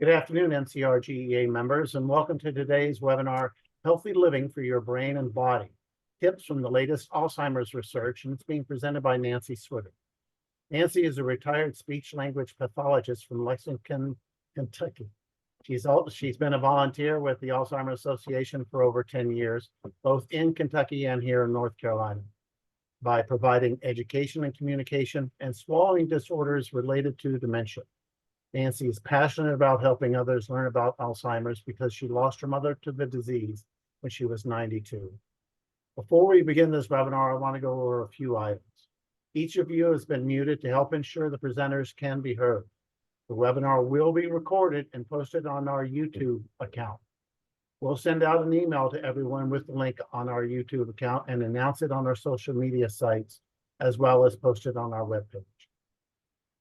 Good afternoon, NCRGEA members, and welcome to today's webinar, Healthy Living for Your Brain and Body, Tips from the Latest Alzheimer's Research, and it's being presented by Nancy Switter. Nancy is a retired speech-language pathologist from Lexington, Kentucky. She's been a volunteer with the Alzheimer's Association for over 10 years, both in Kentucky and here in North Carolina, by providing education and communication and swallowing disorders related to dementia. Nancy is passionate about helping others learn about Alzheimer's because she lost her mother to the disease when she was 92. Before we begin this webinar, I want to go over a few items. Each of you has been muted to help ensure the presenters can be heard. The webinar will be recorded and posted on our YouTube account. We'll send out an email to everyone with the link on our YouTube account and announce it on our social media sites, as well as post it on our webpage.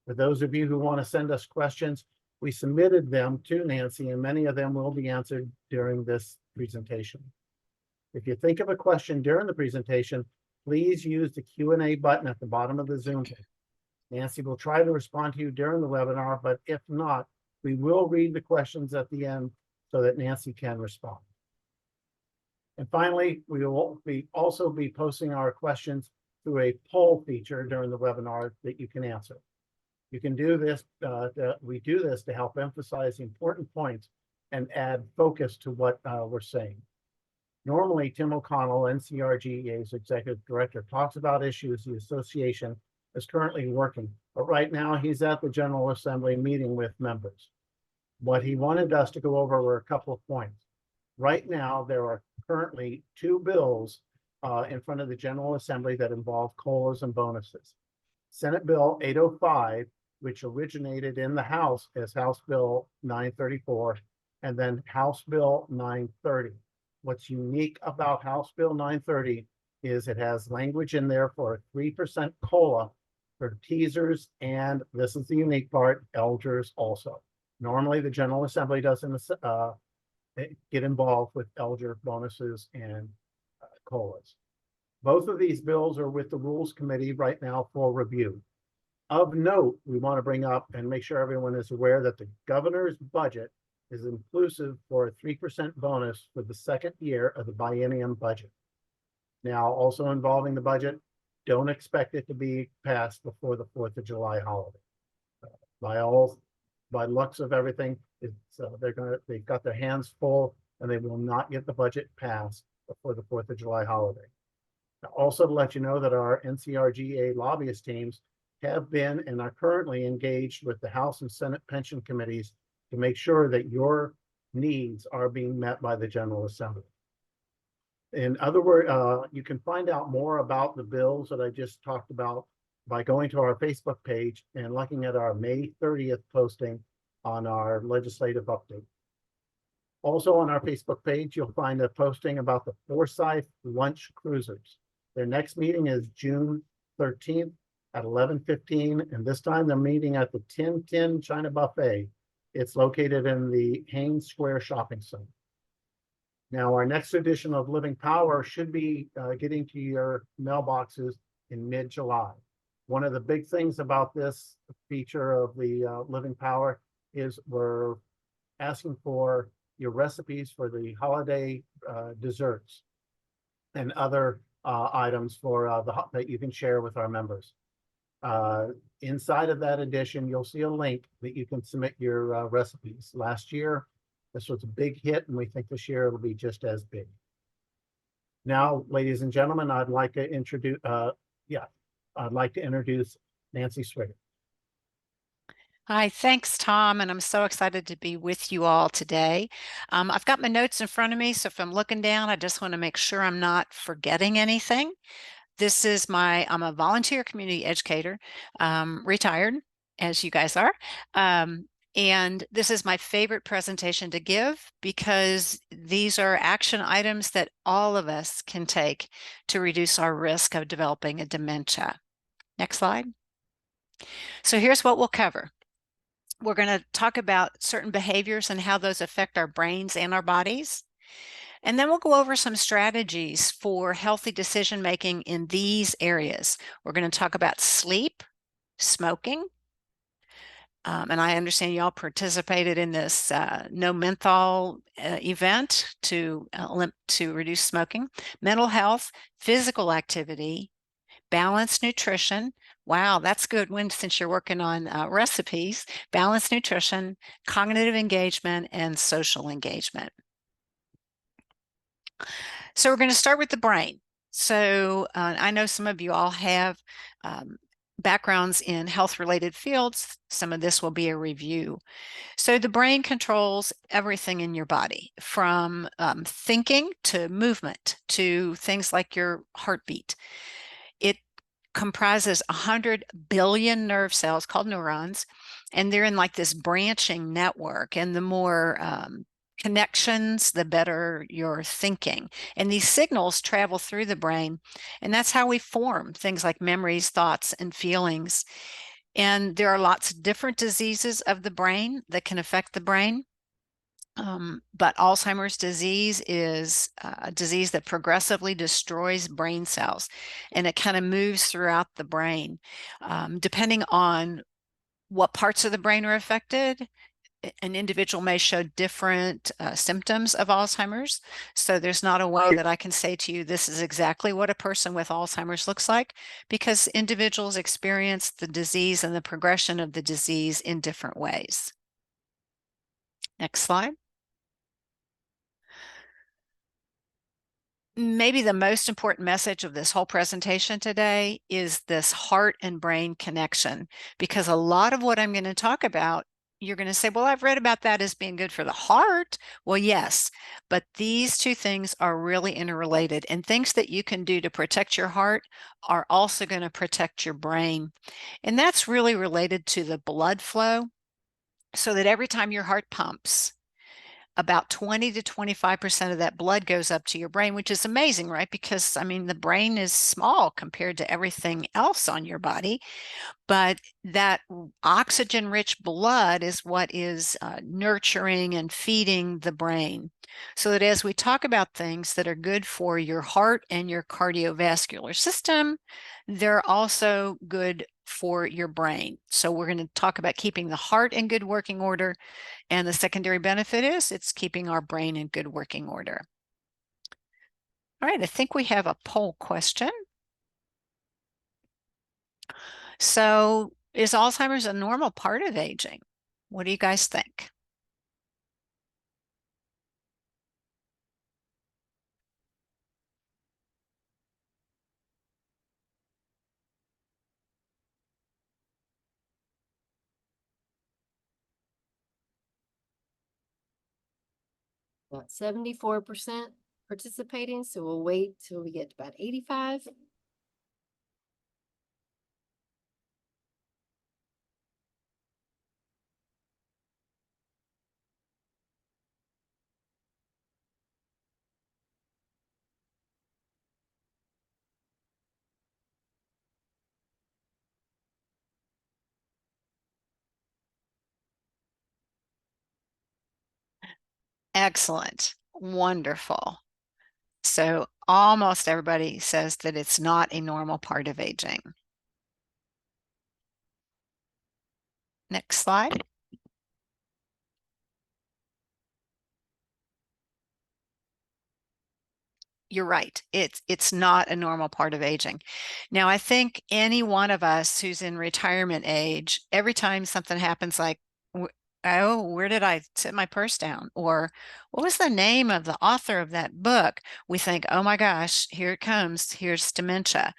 For those of you who want to send us questions, we submitted them to Nancy, and many of them will be answered during this presentation. If you think of a question during the presentation, please use the Q&A button at the bottom of the Zoom page. Nancy will try to respond to you during the webinar, but if not, we will read the questions at the end so that Nancy can respond. And finally, we will also be posting our questions through a poll feature during the webinar that you can answer. You can do this, we do this to help emphasize important points and add focus to what we're saying. Normally, Tim O'Connell, NCRGEA's executive director, talks about issues the association is currently working, but right now he's at the General Assembly meeting with members. What he wanted us to go over were a couple of points. Right now, there are currently 2 bills in front of the General Assembly that involve COLAs and bonuses. Senate Bill 805, which originated in the House as House Bill 934, and then House Bill 930. What's unique about House Bill 930 is it has language in there for a 3% COLA for teasers, and this is the unique part, Elgers also. Normally, the General Assembly doesn't get involved with Elger bonuses and COLAs. Both of these bills are with the Rules Committee right now for review. Of note, we want to bring up and make sure everyone is aware that the governor's budget is inclusive for a 3% bonus for the second year of the biennium budget. Now, also involving the budget, don't expect it to be passed before the 4th of July holiday. By looks of everything, they've got their hands full and they will not get the budget passed before the 4th of July holiday. Now, also to let you know that our NCRGEA lobbyist teams have been and are currently engaged with the House and Senate pension committees to make sure that your needs are being met by the General Assembly. In other words, you can find out more about the bills that I just talked about by going to our Facebook page and looking at our May 30th posting on our legislative update. Also on our Facebook page, you'll find a posting about the Forsyth Lunch Cruisers. Their next meeting is June 13th at 11:15, and this time they're meeting at the 1010 China Buffet. It's located in the Haynes Square Shopping Center. Now, our next edition of Living Power should be getting to your mailboxes in mid-July. One of the big things about this feature of the Living Power is we're asking for your recipes for the holiday desserts and other items for that you can share with our members. Inside of that edition, you'll see a link that you can submit your recipes. Last year, this was a big hit, and we think this year it'll be just as big. Now, ladies and gentlemen, I'd like to introduce Nancy Switter. Hi, thanks, Tom, and I'm so excited to be with you all today. I've got my notes in front of me, so if I'm looking down, I just want to make sure I'm not forgetting anything. This is I'm a volunteer community educator, retired, as you guys are. And this is my favorite presentation to give because these are action items that all of us can take to reduce our risk of developing a dementia. Next slide. So here's what we'll cover. We're going to talk about certain behaviors and how those affect our brains and our bodies. And then we'll go over some strategies for healthy decision-making in these areas. We're going to talk about sleep, smoking, And I understand y'all participated in this no menthol event to reduce smoking. Mental health, physical activity, balanced nutrition. Wow, that's good one since you're working on recipes. Balanced nutrition, cognitive engagement, and social engagement. So we're going to start with the brain. So I know some of you all have backgrounds in health-related fields. Some of this will be a review. So the brain controls everything in your body, from thinking to movement to things like your heartbeat. It comprises 100 billion nerve cells called neurons, and they're in like this branching network. And the more connections, the better your thinking. And these signals travel through the brain, and that's how we form things like memories, thoughts, and feelings. And there are lots of different diseases of the brain that can affect the brain. But Alzheimer's disease is a disease that progressively destroys brain cells, and it kind of moves throughout the brain. Depending on what parts of the brain are affected, an individual may show different symptoms of Alzheimer's. So there's not a way that I can say to you, this is exactly what a person with Alzheimer's looks like, because individuals experience the disease and the progression of the disease in different ways. Next slide. Maybe the most important message of this whole presentation today is this heart and brain connection, because a lot of what I'm going to talk about, you're going to say, well, I've read about that as being good for the heart. Well, yes, but these two things are really interrelated, and things that you can do to protect your heart are also going to protect your brain. And that's really related to the blood flow, so that every time your heart pumps, about 20 to 25% of that blood goes up to your brain, which is amazing, right? Because, I mean, the brain is small compared to everything else on your body. But that oxygen-rich blood is what is nurturing and feeding the brain. So that as we talk about things that are good for your heart and your cardiovascular system, they're also good for your brain. So we're going to talk about keeping the heart in good working order. And the secondary benefit is it's keeping our brain in good working order. All right, I think we have a poll question. So is Alzheimer's a normal part of aging? What do you guys think? About 74% participating, so we'll wait till we get to about 85. Excellent. Wonderful. So almost everybody says that it's not a normal part of aging. Next slide. You're right. It's not a normal part of aging. Now, I think any one of us who's in retirement age, every time something happens like, oh, where did I sit my purse down? Or what was the name of the author of that book? We think, oh my gosh, here it comes. Here's dementia.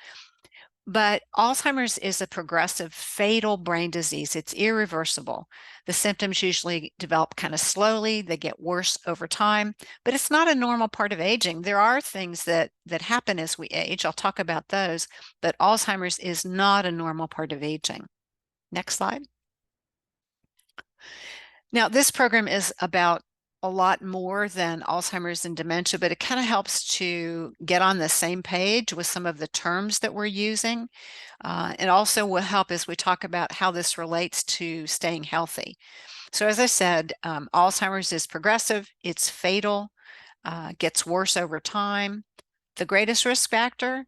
But Alzheimer's is a progressive, fatal brain disease. It's irreversible. The symptoms usually develop kind of slowly. They get worse over time, but it's not a normal part of aging. There are things that happen as we age. I'll talk about those, but Alzheimer's is not a normal part of aging. Next slide. Now, this program is about a lot more than Alzheimer's and dementia, but it kind of helps to get on the same page with some of the terms that we're using. It also will help as we talk about how this relates to staying healthy. So as I said, Alzheimer's is progressive, it's fatal, gets worse over time. The greatest risk factor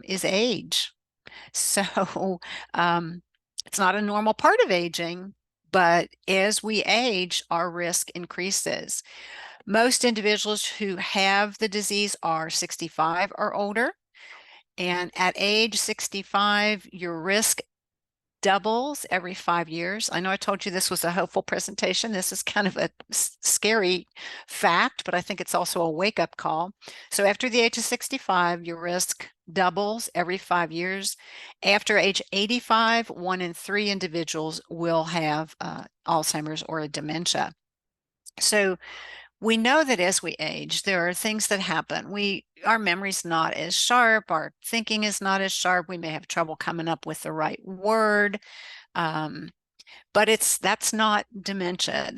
is age. So it's not a normal part of aging, But as we age, our risk increases. Most individuals who have the disease are 65 or older. And at age 65, your risk doubles every 5 years. I know I told you this was a hopeful presentation. This is kind of a scary fact, but I think it's also a wake-up call. So after the age of 65, your risk doubles every 5 years. After age 85, 1 in 3 individuals will have Alzheimer's or a dementia. So we know that as we age, there are things that happen. Our memory's not as sharp, our thinking is not as sharp. We may have trouble coming up with the right word. But that's not dementia.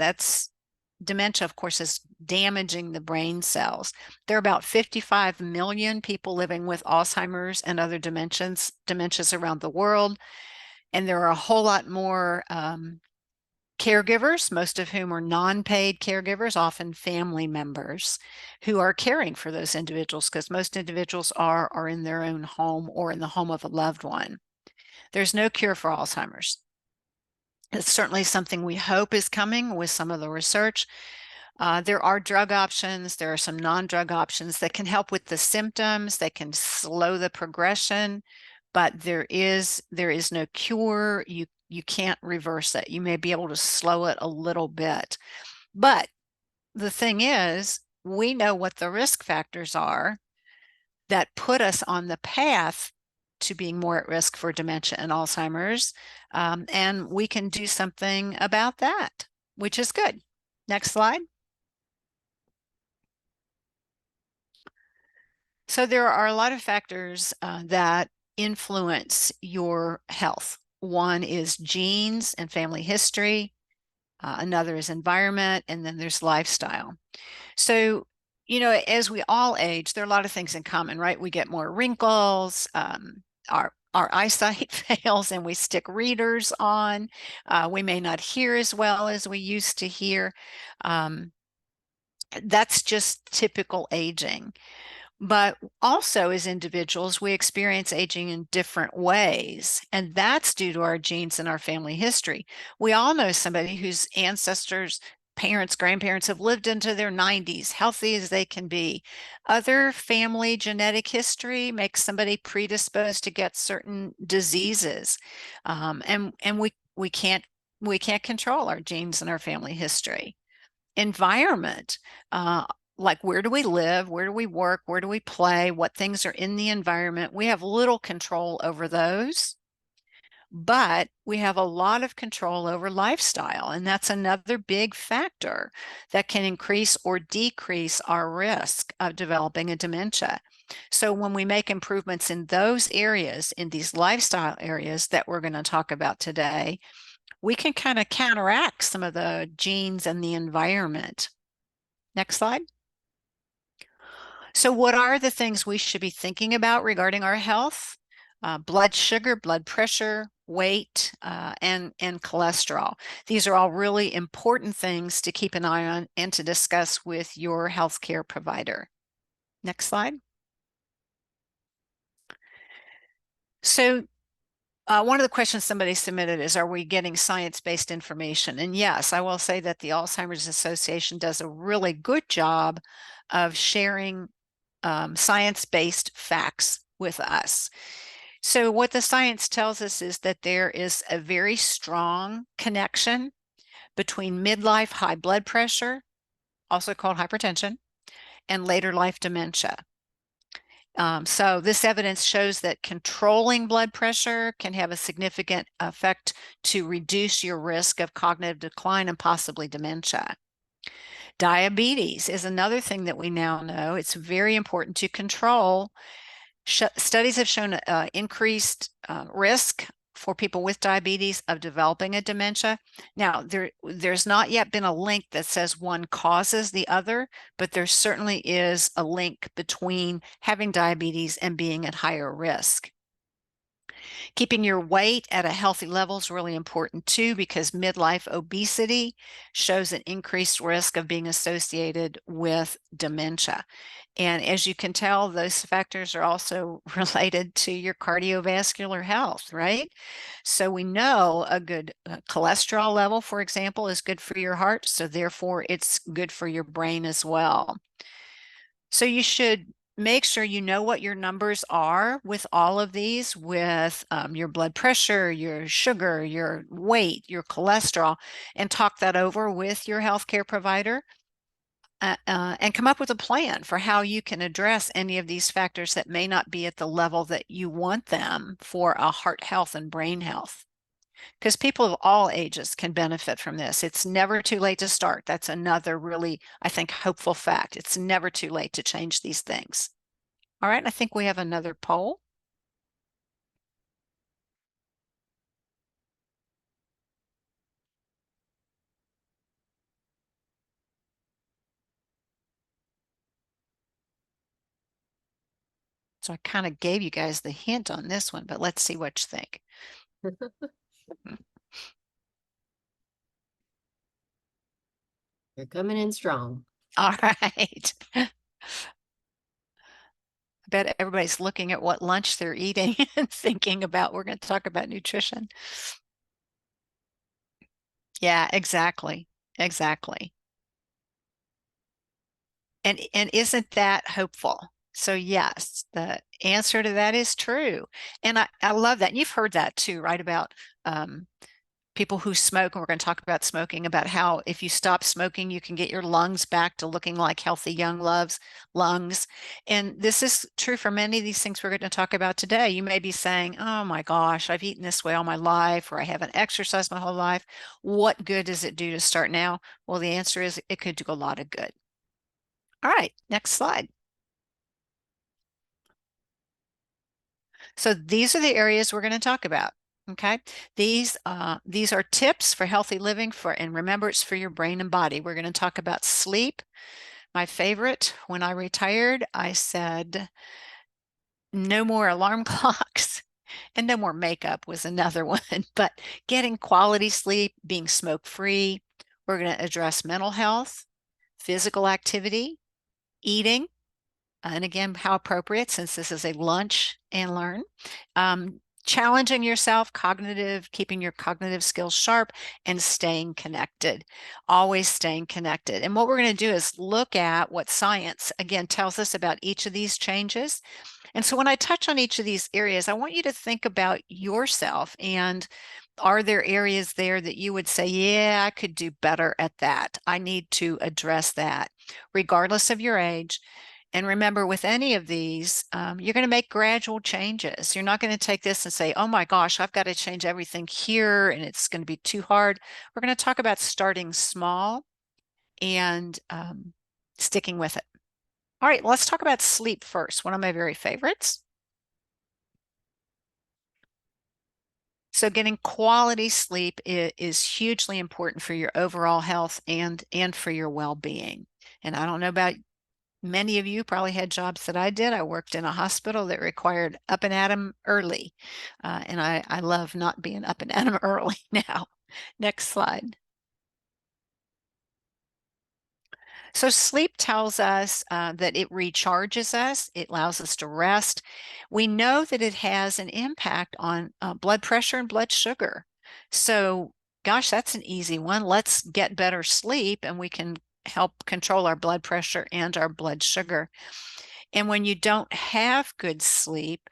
Dementia, of course, is damaging the brain cells. There are about 55 million people living with Alzheimer's and other dementias around the world. And there are a whole lot more caregivers, most of whom are non-paid caregivers, often family members who are caring for those individuals, because most individuals are in their own home or in the home of a loved one. There's no cure for Alzheimer's. It's certainly something we hope is coming with some of the research. There are drug options. There are some non-drug options that can help with the symptoms. They can slow the progression, but there is no cure. You can't reverse it. You may be able to slow it a little bit. But the thing is, we know what the risk factors are that put us on the path to being more at risk for dementia and Alzheimer's. And we can do something about that, which is good. Next slide. So there are a lot of factors that influence your health. One is genes and family history. Another is environment, and then there's lifestyle. So, as we all age, there are a lot of things in common, right? We get more wrinkles, our eyesight fails and we stick readers on. We may not hear as well as we used to hear. That's just typical aging. But also as individuals, we experience aging in different ways, and that's due to our genes and our family history. We all know somebody whose ancestors, parents, grandparents have lived into their 90s, healthy as they can be. Other family genetic history makes somebody predisposed to get certain diseases. And we can't control our genes and our family history. Environment, like where do we live, where do we work, where do we play, what things are in the environment. We have little control over those, but we have a lot of control over lifestyle. And that's another big factor that can increase or decrease our risk of developing a dementia. So when we make improvements in those areas, in these lifestyle areas that we're going to talk about today, we can kind of counteract some of the genes and the environment. Next slide. So what are the things we should be thinking about regarding our health? Blood sugar, blood pressure, weight, and cholesterol. These are all really important things to keep an eye on and to discuss with your healthcare provider. Next slide. So one of the questions somebody submitted is, are we getting science-based information? And yes, I will say that the Alzheimer's Association does a really good job of sharing science-based facts with us. So what the science tells us is that there is a very strong connection between midlife high blood pressure, also called hypertension, and later life dementia. So this evidence shows that controlling blood pressure can have a significant effect to reduce your risk of cognitive decline and possibly dementia. Diabetes is another thing that we now know. It's very important to control. Studies have shown increased risk for people with diabetes of developing a dementia. Now, there's not yet been a link that says one causes the other, but there certainly is a link between having diabetes and being at higher risk. Keeping your weight at a healthy level is really important too, because midlife obesity shows an increased risk of being associated with dementia. And as you can tell, those factors are also related to your cardiovascular health, right? So we know a good cholesterol level, for example, is good for your heart. So therefore, it's good for your brain as well. So you should make sure you know what your numbers are with all of these, with your blood pressure, your sugar, your weight, your cholesterol, and talk that over with your healthcare provider. And come up with a plan for how you can address any of these factors that may not be at the level that you want them for a heart health and brain health. Because people of all ages can benefit from this. It's never too late to start. That's another really, I think, hopeful fact. It's never too late to change these things. All right, I think we have another poll. So I kind of gave you guys the hint on this one, but let's see what you think. You're coming in strong. All right. I bet everybody's looking at what lunch they're eating and thinking about, we're going to talk about nutrition. Yeah, exactly. Exactly. And isn't that hopeful? So yes, the answer to that is true. And I love that. And you've heard that too, right? About people who smoke. And we're going to talk about smoking, about how if you stop smoking, you can get your lungs back to looking like healthy young lungs. And this is true for many of these things we're going to talk about today. You may be saying, oh my gosh, I've eaten this way all my life, or I haven't exercised my whole life. What good does it do to start now? Well, the answer is it could do a lot of good. All right, next slide. So these are the areas we're going to talk about. Okay, these are tips for healthy living, and remember, it's for your brain and body. We're going to talk about sleep. My favorite, when I retired, I said no more alarm clocks, and no more makeup was another one. But getting quality sleep, being smoke-free. We're going to address mental health, physical activity, eating, and again, how appropriate, since this is a lunch and learn. Challenging yourself, keeping your cognitive skills sharp, and staying connected, always staying connected. And what we're going to do is look at what science, again, tells us about each of these changes. And so when I touch on each of these areas, I want you to think about yourself, and are there areas there that you would say, yeah, I could do better at that. I need to address that, regardless of your age. And remember, with any of these, you're going to make gradual changes. You're not going to take this and say, oh my gosh, I've got to change everything here and it's going to be too hard. We're going to talk about starting small and sticking with it. All right, let's talk about sleep first, one of my very favorites. So getting quality sleep is hugely important for your overall health and for your well-being. And I don't know about many of you, probably had jobs that I did. I worked in a hospital that required up and at 'em early. And I love not being up and at 'em early now. Next slide. So sleep tells us that it recharges us. It allows us to rest. We know that it has an impact on blood pressure and blood sugar. So gosh, that's an easy one. Let's get better sleep and we can help control our blood pressure and our blood sugar. And when you don't have good sleep,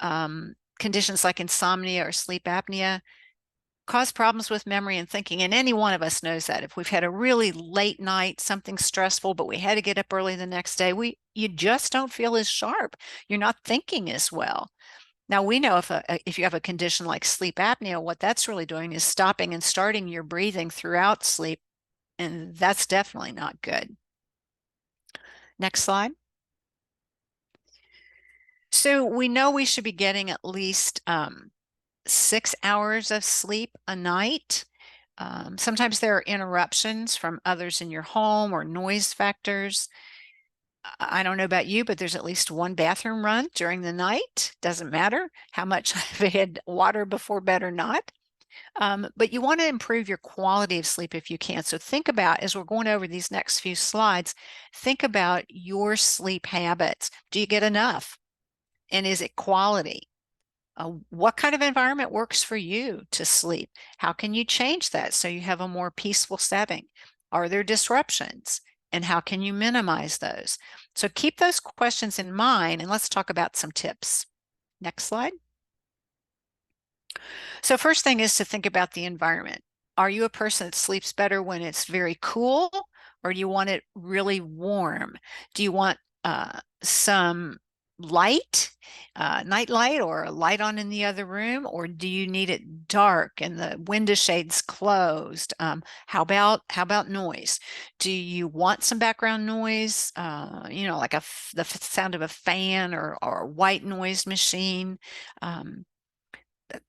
conditions like insomnia or sleep apnea cause problems with memory and thinking. And any one of us knows that. If we've had a really late night, something stressful, but we had to get up early the next day, you just don't feel as sharp. You're not thinking as well. Now, we know if you have a condition like sleep apnea, what that's really doing is stopping and starting your breathing throughout sleep. And that's definitely not good. Next slide. So we know we should be getting at least 6 hours of sleep a night. Sometimes there are interruptions from others in your home or noise factors. I don't know about you, but there's at least one bathroom run during the night. Doesn't matter how much I've had water before bed or not. But you want to improve your quality of sleep if you can. So think about, as we're going over these next few slides, think about your sleep habits. Do you get enough? And is it quality? What kind of environment works for you to sleep? How can you change that so you have a more peaceful setting? Are there disruptions? And how can you minimize those? So keep those questions in mind, and let's talk about some tips. Next slide. So first thing is to think about the environment. Are you a person that sleeps better when it's very cool, or do you want it really warm? Do you want some light, night light, or a light on in the other room, or do you need it dark and the window shades closed? How about noise? Do you want some background noise? Like the sound of a fan or a white noise machine.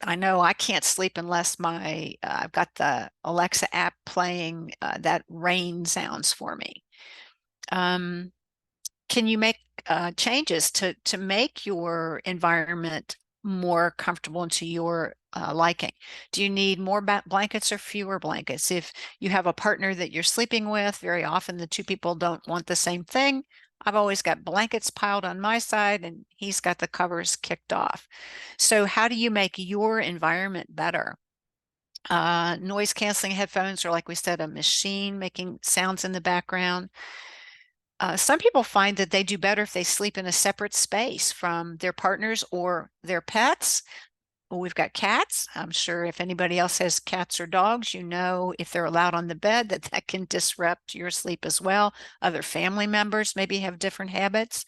I know I can't sleep unless I've got the Alexa app playing that rain sounds for me. Can you make changes to make your environment more comfortable and to your liking? Do you need more blankets or fewer blankets? If you have a partner that you're sleeping with, very often the two people don't want the same thing. I've always got blankets piled on my side and he's got the covers kicked off. So how do you make your environment better? Noise canceling headphones are, like we said, a machine making sounds in the background. Some people find that they do better if they sleep in a separate space from their partners or their pets. We've got cats. I'm sure if anybody else has cats or dogs, you know, if they're allowed on the bed, that can disrupt your sleep as well. Other family members maybe have different habits.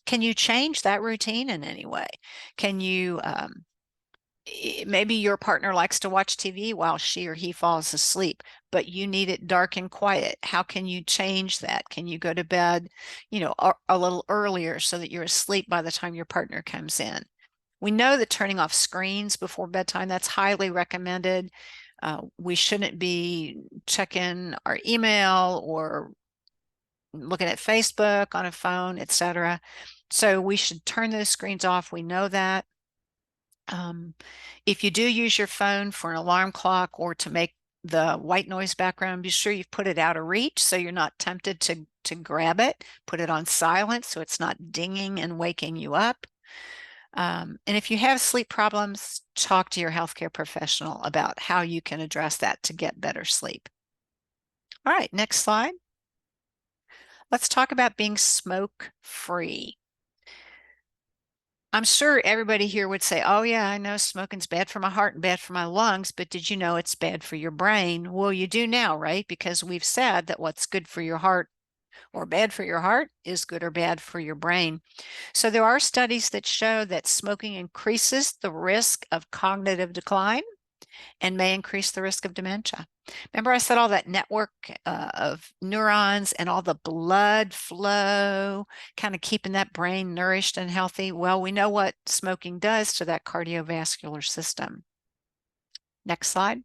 Can you change that routine in any way? Can you, maybe your partner likes to watch TV while she or he falls asleep, but you need it dark and quiet. How can you change that? Can you go to bed, a little earlier so that you're asleep by the time your partner comes in? We know that turning off screens before bedtime, that's highly recommended. We shouldn't be checking our email or looking at Facebook on a phone, etc. So we should turn those screens off. We know that. If you do use your phone for an alarm clock or to make the white noise background, be sure you've put it out of reach so you're not tempted to grab it. Put it on silent so it's not dinging and waking you up. And if you have sleep problems, talk to your healthcare professional about how you can address that to get better sleep. All right, next slide. Let's talk about being smoke-free. I'm sure everybody here would say, oh yeah, I know smoking's bad for my heart and bad for my lungs, but did you know it's bad for your brain? Well, you do now, right? Because we've said that what's good for your heart or bad for your heart is good or bad for your brain. So there are studies that show that smoking increases the risk of cognitive decline and may increase the risk of dementia. Remember I said all that network of neurons and all the blood flow, kind of keeping that brain nourished and healthy? Well, we know what smoking does to that cardiovascular system. Next slide.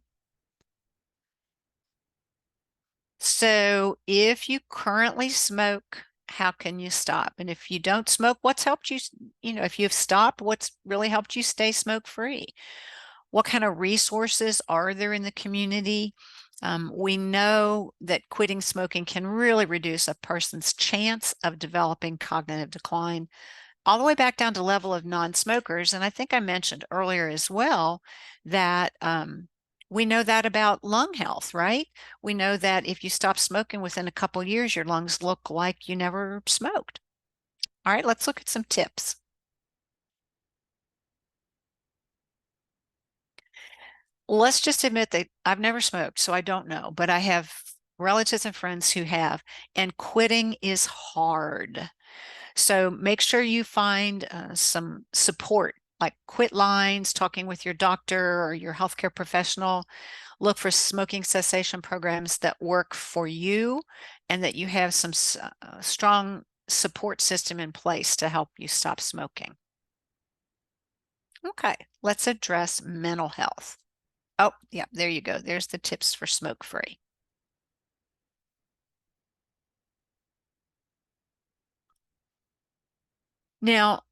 So if you currently smoke, how can you stop? And if you don't smoke, what's helped you, if you've stopped, what's really helped you stay smoke-free? What kind of resources are there in the community? We know that quitting smoking can really reduce a person's chance of developing cognitive decline, all the way back down to level of non-smokers. And I think I mentioned earlier as well that we know that about lung health, right? We know that if you stop smoking within a couple of years, your lungs look like you never smoked. All right, let's look at some tips. Let's just admit that I've never smoked, so I don't know, but I have relatives and friends who have, and quitting is hard. So make sure you find some support, like quit lines, talking with your doctor or your healthcare professional. Look for smoking cessation programs that work for you and that you have some strong support system in place to help you stop smoking. Okay, let's address mental health. Oh, yeah, there you go. There's the tips for smoke-free. Now,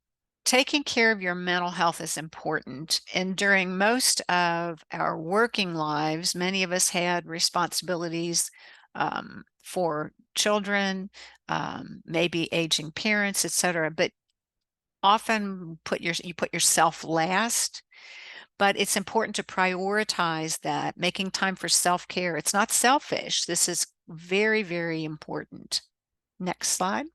taking care of your mental health is important. And during most of our working lives, many of us had responsibilities for children, maybe aging parents, etc. But often you put yourself last. But it's important to prioritize that, making time for self-care. It's not selfish. This is very, very important. Next slide.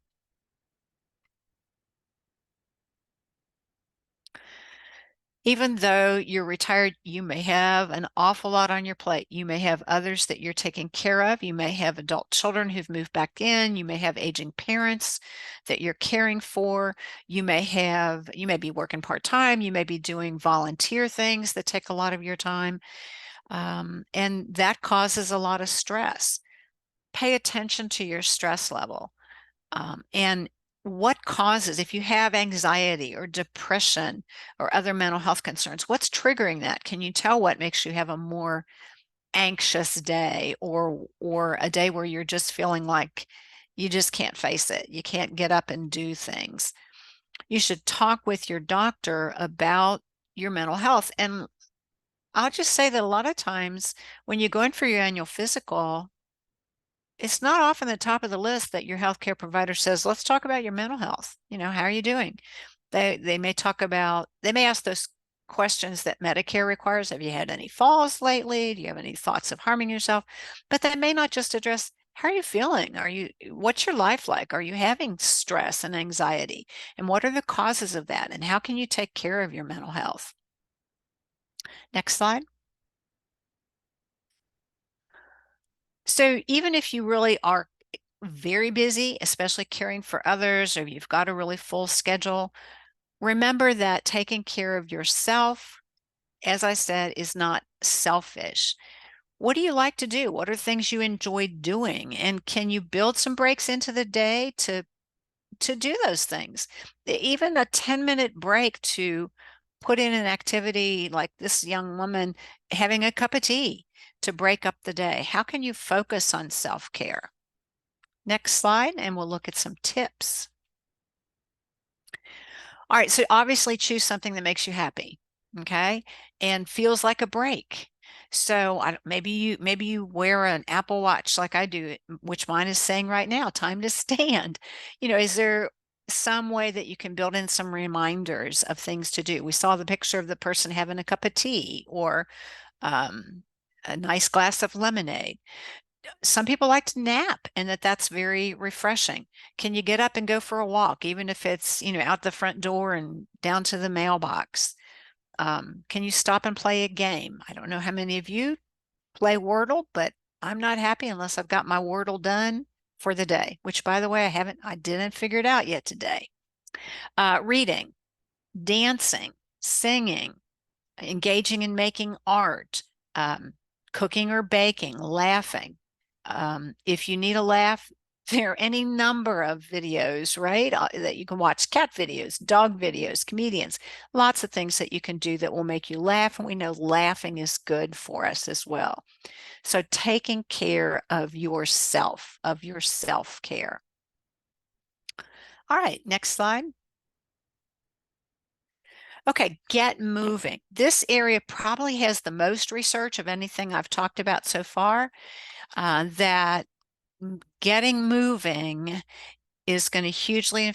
Even though you're retired, you may have an awful lot on your plate. You may have others that you're taking care of. You may have adult children who've moved back in. You may have aging parents that you're caring for. You may be working part-time. You may be doing volunteer things that take a lot of your time. And that causes a lot of stress. Pay attention to your stress level. And what causes, if you have anxiety or depression or other mental health concerns, what's triggering that? Can you tell what makes you have a more anxious day or a day where you're just feeling like you just can't face it? You can't get up and do things. You should talk with your doctor about your mental health. And I'll just say that a lot of times when you go in for your annual physical, it's not often the top of the list that your healthcare provider says, let's talk about your mental health. How are you doing? They may ask those questions that Medicare requires. Have you had any falls lately? Do you have any thoughts of harming yourself? But they may not just address, how are you feeling? What's your life like? Are you having stress and anxiety? And what are the causes of that? And how can you take care of your mental health? Next slide. So even if you really are very busy, especially caring for others, or you've got a really full schedule, remember that taking care of yourself, as I said, is not selfish. What do you like to do? What are things you enjoy doing? And can you build some breaks into the day to do those things? Even a 10-minute break to put in an activity like this young woman having a cup of tea to break up the day. How can you focus on self-care? Next slide, and we'll look at some tips. All right, so obviously choose something that makes you happy, okay, and feels like a break. So maybe you wear an Apple Watch like I do, which mine is saying right now, time to stand. Is there some way that you can build in some reminders of things to do? We saw the picture of the person having a cup of tea or a nice glass of lemonade. Some people like to nap and that's very refreshing. Can you get up and go for a walk, even if it's, out the front door and down to the mailbox? Can you stop and play a game? I don't know how many of you play Wordle, but I'm not happy unless I've got my Wordle done for the day, which by the way, I didn't figure it out yet today. Reading, dancing, singing, engaging in making art, cooking or baking, laughing. If you need a laugh, there are any number of videos, right, that you can watch. Cat videos, dog videos, comedians, lots of things that you can do that will make you laugh. And we know laughing is good for us as well. So taking care of yourself, of your self-care. All right, next slide. Okay, get moving. This area probably has the most research of anything I've talked about so far, that getting moving is going to hugely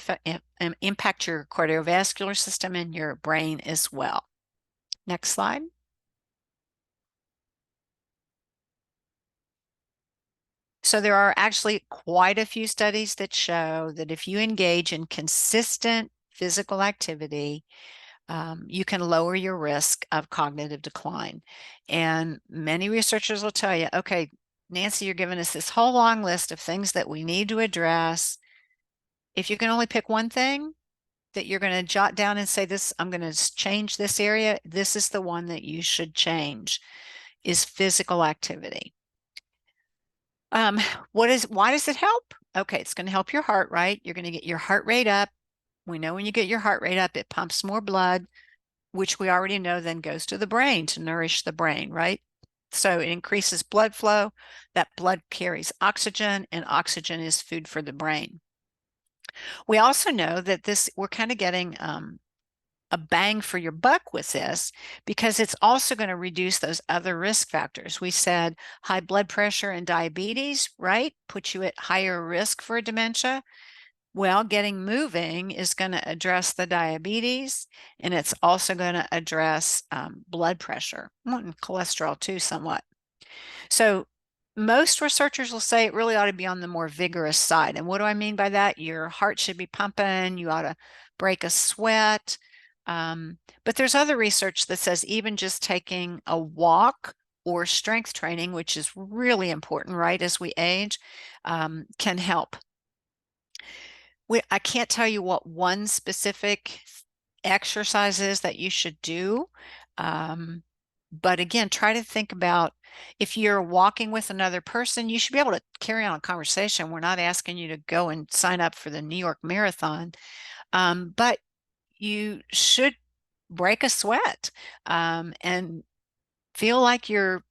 impact your cardiovascular system and your brain as well. Next slide. So there are actually quite a few studies that show that if you engage in consistent physical activity, you can lower your risk of cognitive decline. And many researchers will tell you, okay, Nancy, you're giving us this whole long list of things that we need to address. If you can only pick one thing that you're going to jot down and say, this, I'm going to change this area, this is the one that you should change, is physical activity. Why does it help? Okay, it's going to help your heart, right? You're going to get your heart rate up. We know when you get your heart rate up, it pumps more blood, which we already know then goes to the brain to nourish the brain, right? So it increases blood flow. That blood carries oxygen, and oxygen is food for the brain. We also know that we're kind of getting a bang for your buck with this because it's also going to reduce those other risk factors. We said high blood pressure and diabetes, right? Put you at higher risk for dementia. Well, getting moving is going to address the diabetes, and it's also going to address blood pressure and cholesterol too, somewhat. So most researchers will say it really ought to be on the more vigorous side. And what do I mean by that? Your heart should be pumping. You ought to break a sweat. But there's other research that says even just taking a walk or strength training, which is really important, right, as we age, can help. I can't tell you what one specific exercise is that you should do. But again, try to think about if you're walking with another person, you should be able to carry on a conversation. We're not asking you to go and sign up for the New York Marathon, but you should break a sweat and feel like you're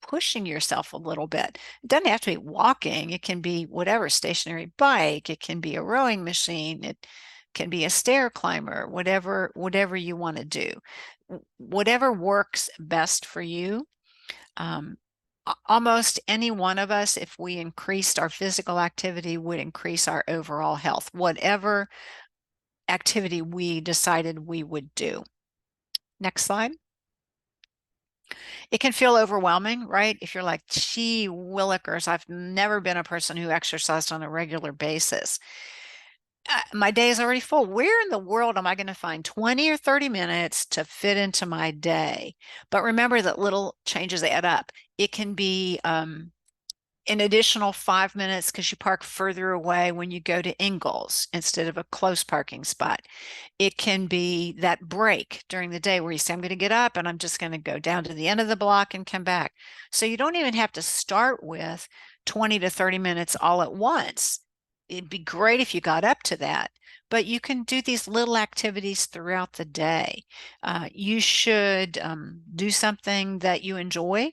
pushing yourself a little bit. It doesn't have to be walking. It can be whatever, stationary bike. It can be a rowing machine. It can be a stair climber, whatever you want to do. Whatever works best for you. Almost any one of us, if we increased our physical activity, would increase our overall health, whatever activity we decided we would do. Next slide. It can feel overwhelming, right? If you're like, gee willikers, I've never been a person who exercised on a regular basis. My day is already full. Where in the world am I going to find 20 or 30 minutes to fit into my day? But remember that little changes add up. It can be an additional 5 minutes because you park further away when you go to Ingalls instead of a close parking spot. It can be that break during the day where you say, I'm going to get up and I'm just going to go down to the end of the block and come back. So you don't even have to start with 20 to 30 minutes all at once. It'd be great if you got up to that, but you can do these little activities throughout the day. You should do something that you enjoy.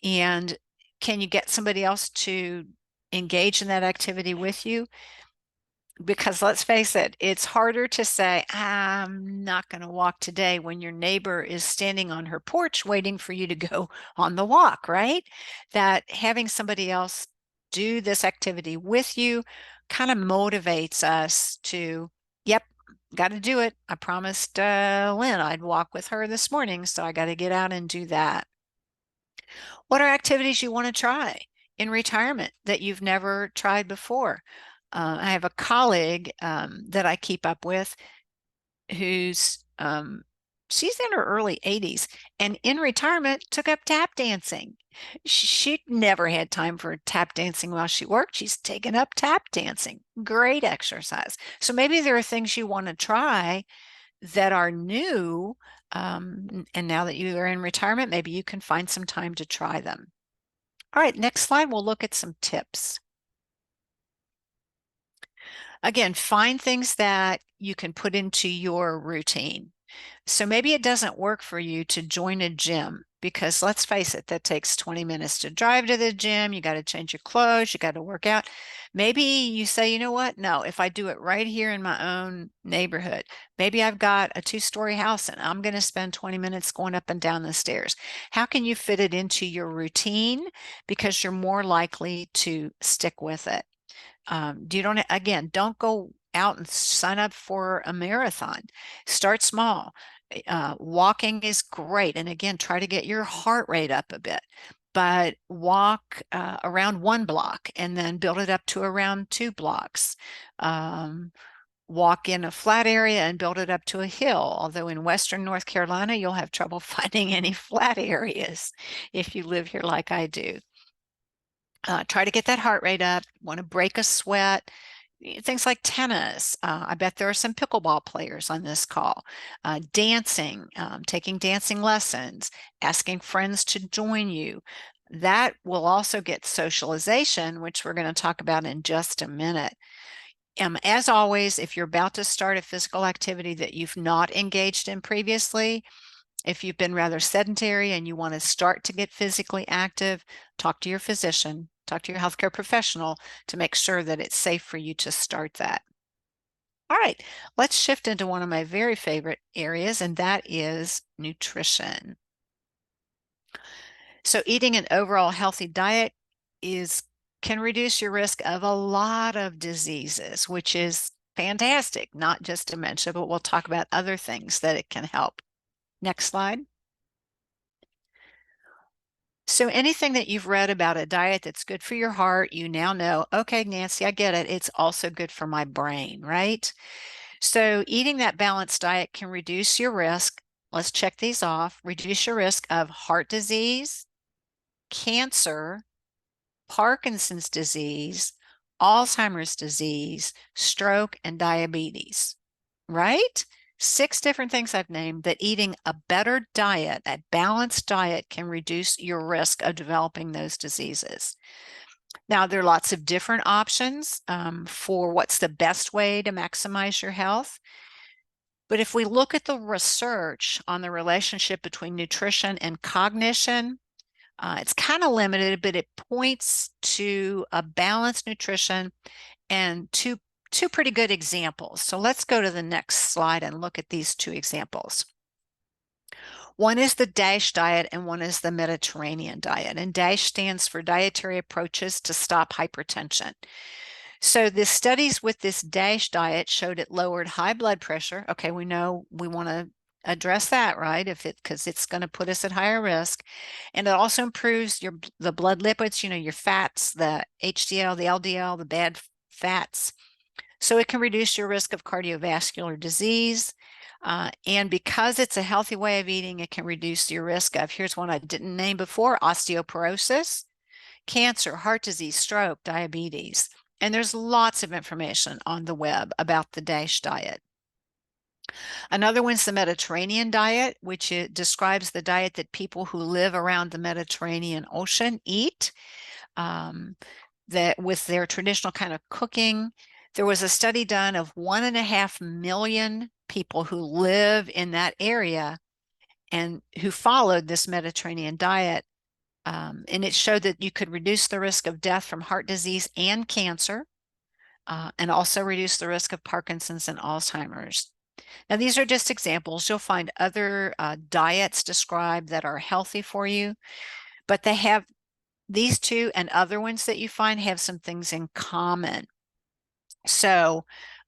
And can you get somebody else to engage in that activity with you? Because let's face it, it's harder to say, I'm not going to walk today when your neighbor is standing on her porch waiting for you to go on the walk, right? That having somebody else do this activity with you kind of motivates us to, yep, got to do it. I promised Lynn I'd walk with her this morning, so I got to get out and do that. What are activities you want to try in retirement that you've never tried before? I have a colleague that I keep up with who's she's in her early 80s and in retirement took up tap dancing. She never had time for tap dancing while she worked. She's taken up tap dancing. Great exercise. So maybe there are things you want to try that are new. And now that you are in retirement, maybe you can find some time to try them. All right, next slide, we'll look at some tips. Again, find things that you can put into your routine. So maybe it doesn't work for you to join a gym because let's face it, that takes 20 minutes to drive to the gym. You got to change your clothes, you got to work out. Maybe you say, you know what? No, if I do it right here in my own neighborhood, maybe I've got a 2-story house and I'm going to spend 20 minutes going up and down the stairs. How can you fit it into your routine? Because you're more likely to stick with it. Don't go out and sign up for a marathon. Start small. Walking is great. And again, try to get your heart rate up a bit, but walk around 1 block and then build it up to around 2 blocks. Walk in a flat area and build it up to a hill. Although in Western North Carolina, you'll have trouble finding any flat areas if you live here like I do. Try to get that heart rate up, want to break a sweat, things like tennis. I bet there are some pickleball players on this call. Dancing, taking dancing lessons, asking friends to join you. That will also get socialization, which we're going to talk about in just a minute. As always, if you're about to start a physical activity that you've not engaged in previously, if you've been rather sedentary and you want to start to get physically active, talk to your physician, talk to your healthcare professional to make sure that it's safe for you to start that. All right, let's shift into one of my very favorite areas, and that is nutrition. So eating an overall healthy diet can reduce your risk of a lot of diseases, which is fantastic, not just dementia, but we'll talk about other things that it can help. Next slide. So anything that you've read about a diet that's good for your heart, you now know, okay, Nancy, I get it. It's also good for my brain, right? So eating that balanced diet can reduce your risk. Let's check these off. Reduce your risk of heart disease, cancer, Parkinson's disease, Alzheimer's disease, stroke, and diabetes, right? 6 different things I've named that eating a better diet, a balanced diet, can reduce your risk of developing those diseases. Now, there are lots of different options for what's the best way to maximize your health. But if we look at the research on the relationship between nutrition and cognition, it's kind of limited, but it points to a balanced nutrition and two pretty good examples. So let's go to the next slide and look at these 2 examples. One is the DASH diet and one is the Mediterranean diet. And DASH stands for Dietary Approaches to Stop Hypertension. So the studies with this DASH diet showed it lowered high blood pressure. Okay, we know we want to address that, right? Because it's going to put us at higher risk. And it also improves the blood lipids, your fats, the HDL, the LDL, the bad fats. So it can reduce your risk of cardiovascular disease. And because it's a healthy way of eating, it can reduce your risk of, here's one I didn't name before, osteoporosis, cancer, heart disease, stroke, diabetes. And there's lots of information on the web about the DASH diet. Another one's the Mediterranean diet, which describes the diet that people who live around the Mediterranean Ocean eat, that with their traditional kind of cooking. There was a study done of 1.5 million people who live in that area and who followed this Mediterranean diet. And it showed that you could reduce the risk of death from heart disease and cancer, and also reduce the risk of Parkinson's and Alzheimer's. Now, these are just examples. You'll find other diets described that are healthy for you, but they have these 2 and other ones that you find have some things in common. So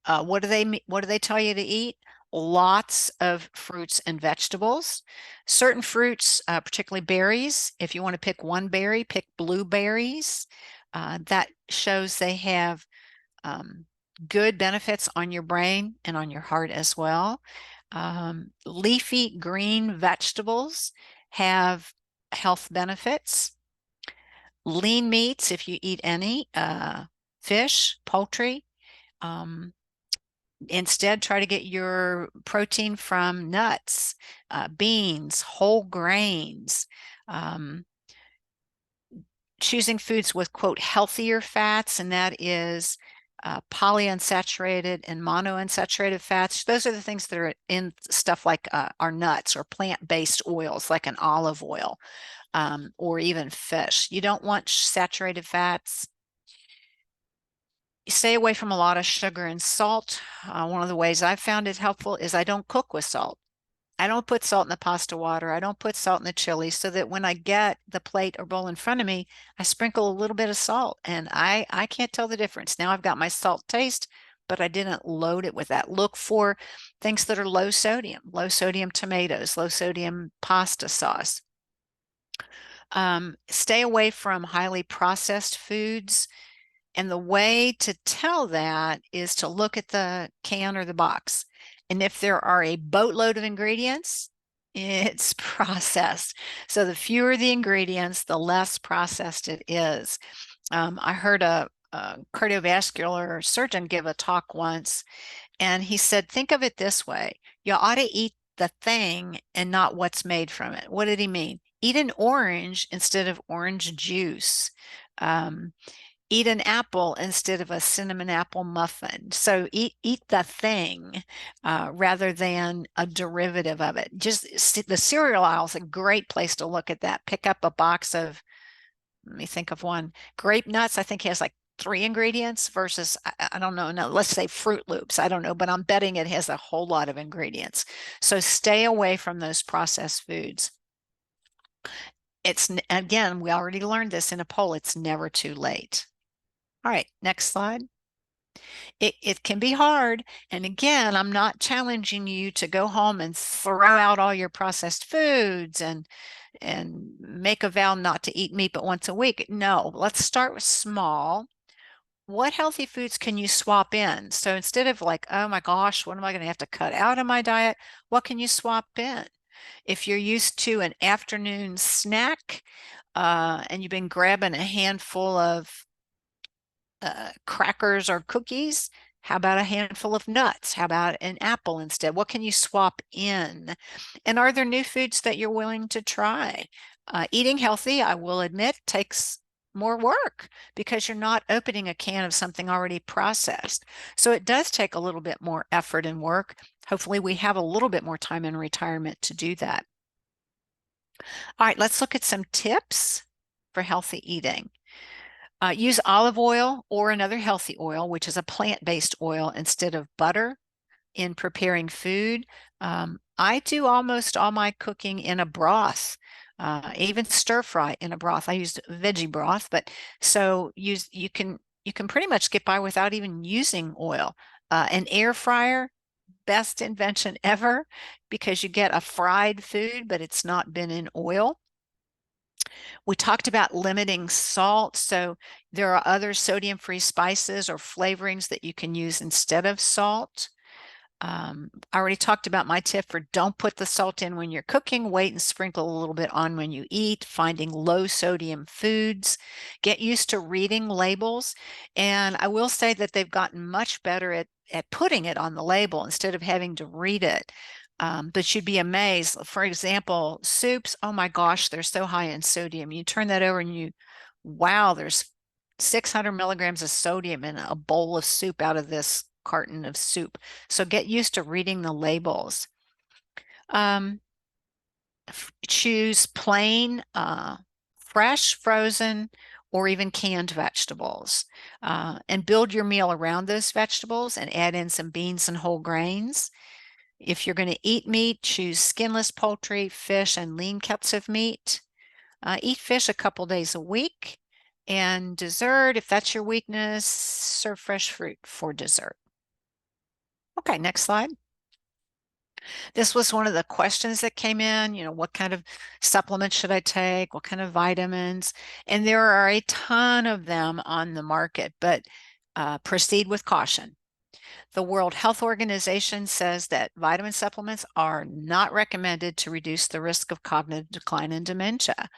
what do they tell you to eat? Lots of fruits and vegetables. Certain fruits, particularly berries. If you want to pick one berry, pick blueberries. That shows they have good benefits on your brain and on your heart as well. Leafy green vegetables have health benefits. Lean meats, if you eat any, fish, poultry. Instead, try to get your protein from nuts, beans, whole grains. Choosing foods with, quote, healthier fats, and that is polyunsaturated and monounsaturated fats. Those are the things that are in stuff like our nuts or plant-based oils, like an olive oil, or even fish. You don't want saturated fats. Stay away from a lot of sugar and salt. One of the ways I've found it helpful is I don't cook with salt. I don't put salt in the pasta water. I don't put salt in the chili, so that when I get the plate or bowl in front of me, I sprinkle a little bit of salt, and I can't tell the difference. Now I've got my salt taste, but I didn't load it with that. Look for things that are low sodium tomatoes, low sodium pasta sauce. Stay away from highly processed foods. And the way to tell that is to look at the can or the box. And if there are a boatload of ingredients, it's processed. So the fewer the ingredients, the less processed it is. I heard a cardiovascular surgeon give a talk once, and he said, think of it this way. You ought to eat the thing and not what's made from it. What did he mean? Eat an orange instead of orange juice. Eat an apple instead of a cinnamon apple muffin. So eat the thing rather than a derivative of it. Just the cereal aisle is a great place to look at that. Pick up a box of, let me think of one, grape nuts. I think he has like 3 ingredients versus, I don't know, no, let's say Fruit Loops. I don't know, but I'm betting it has a whole lot of ingredients. So stay away from those processed foods. Again, we already learned this in a poll, it's never too late. All right, next slide. It can be hard. And again, I'm not challenging you to go home and throw out all your processed foods and make a vow not to eat meat but once a week. No, let's start with small. What healthy foods can you swap in? So instead of like, oh my gosh, what am I going to have to cut out of my diet? What can you swap in? If you're used to an afternoon snack and you've been grabbing a handful of crackers or cookies, how about a handful of nuts? How about an apple instead? What can you swap in? And are there new foods that you're willing to try? Eating healthy, I will admit, takes more work because you're not opening a can of something already processed. So it does take a little bit more effort and work. Hopefully we have a little bit more time in retirement to do that. All right, let's look at some tips for healthy eating. Use olive oil or another healthy oil, which is a plant-based oil instead of butter in preparing food. I do almost all my cooking in a broth, even stir fry in a broth. I used veggie broth, but so you can pretty much get by without even using oil. An air fryer, best invention ever because you get a fried food, but it's not been in oil. We talked about limiting salt. So there are other sodium-free spices or flavorings that you can use instead of salt. I already talked about my tip for don't put the salt in when you're cooking, wait and sprinkle a little bit on when you eat, finding low sodium foods, get used to reading labels. And I will say that they've gotten much better at putting it on the label instead of having to read it. But you'd be amazed. For example, soups, oh my gosh, they're so high in sodium. You turn that over and wow, there's 600 milligrams of sodium in a bowl of soup out of this carton of soup. So get used to reading the labels. Choose plain, fresh, frozen, or even canned vegetables. And build your meal around those vegetables and add in some beans and whole grains. If you're going to eat meat, choose skinless poultry, fish, and lean cuts of meat. Eat fish a couple days a week. And dessert, if that's your weakness, serve fresh fruit for dessert. Okay, next slide. This was one of the questions that came in, what kind of supplements should I take? What kind of vitamins? And there are a ton of them on the market, but proceed with caution. The World Health Organization says that vitamin supplements are not recommended to reduce the risk of cognitive decline and dementia.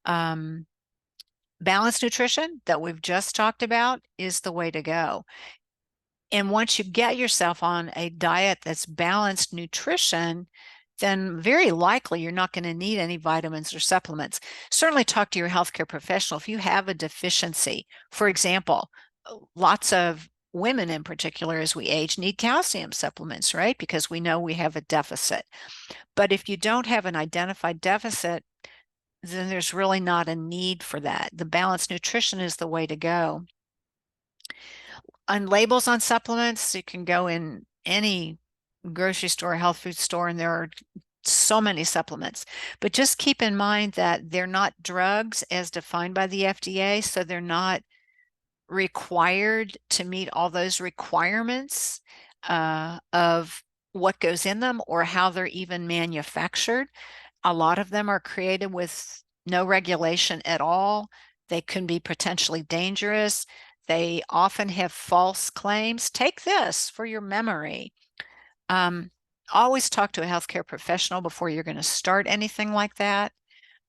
Balanced nutrition that we've just talked about is the way to go. And once you get yourself on a diet that's balanced nutrition, then very likely you're not going to need any vitamins or supplements. Certainly talk to your healthcare professional if you have a deficiency. For example, lots of women in particular as we age need calcium supplements, right? Because we know we have a deficit. But if you don't have an identified deficit, then there's really not a need for that. The balanced nutrition is the way to go. On labels on supplements, you can go in any grocery store, health food store, and there are so many supplements. But just keep in mind that they're not drugs as defined by the FDA, so they're not required to meet all those requirements of what goes in them or how they're even manufactured. A lot of them are created with no regulation at all. They can be potentially dangerous. They often have false claims. Take this for your memory. Always talk to a healthcare professional before you're going to start anything like that.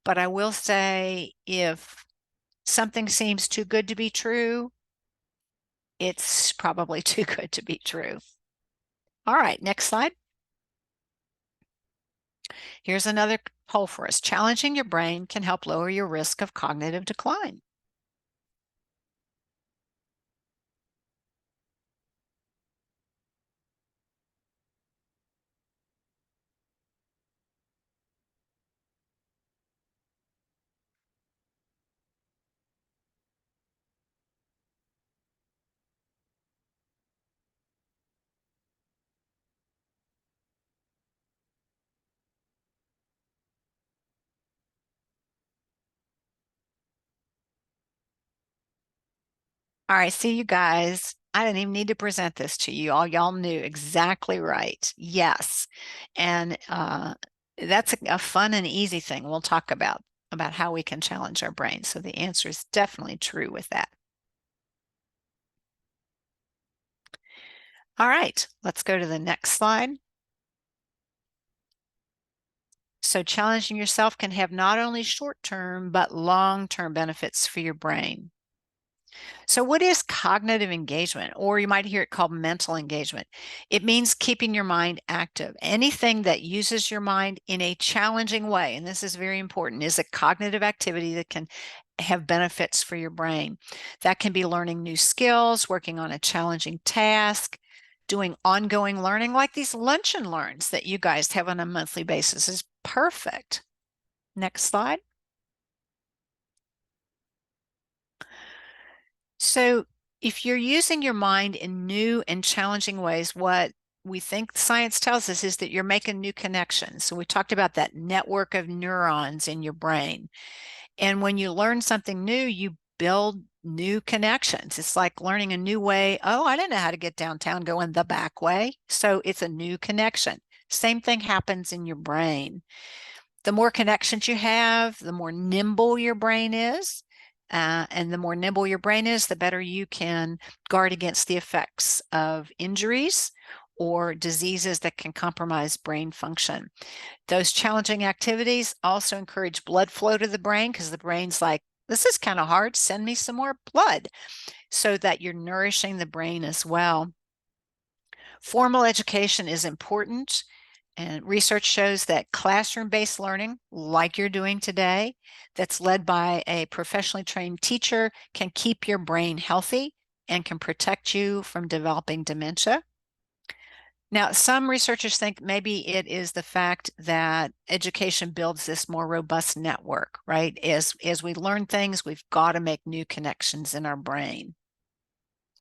But I will say if something seems too good to be true, it's probably too good to be true. All right, next slide. Here's another poll for us. Challenging your brain can help lower your risk of cognitive decline. All right, see you guys. I didn't even need to present this to you all. Y'all knew exactly right. Yes. And that's a fun and easy thing we'll talk about how we can challenge our brain. So the answer is definitely true with that. All right, let's go to the next slide. So challenging yourself can have not only short-term, but long-term benefits for your brain. So what is cognitive engagement? Or you might hear it called mental engagement. It means keeping your mind active. Anything that uses your mind in a challenging way, and this is very important, is a cognitive activity that can have benefits for your brain. That can be learning new skills, working on a challenging task, doing ongoing learning, like these lunch and learns that you guys have on a monthly basis is perfect. Next slide. So if you're using your mind in new and challenging ways, what we think science tells us is that you're making new connections. So we talked about that network of neurons in your brain. And when you learn something new, you build new connections. It's like learning a new way. Oh, I didn't know how to get downtown going the back way. So it's a new connection. Same thing happens in your brain. The more connections you have, the more nimble your brain is. And the more nimble your brain is, the better you can guard against the effects of injuries or diseases that can compromise brain function. Those challenging activities also encourage blood flow to the brain because the brain's like, this is kind of hard, send me some more blood, so that you're nourishing the brain as well. Formal education is important. And research shows that classroom-based learning, like you're doing today, that's led by a professionally trained teacher, can keep your brain healthy and can protect you from developing dementia. Now, some researchers think maybe it is the fact that education builds this more robust network, right? As we learn things, we've got to make new connections in our brain.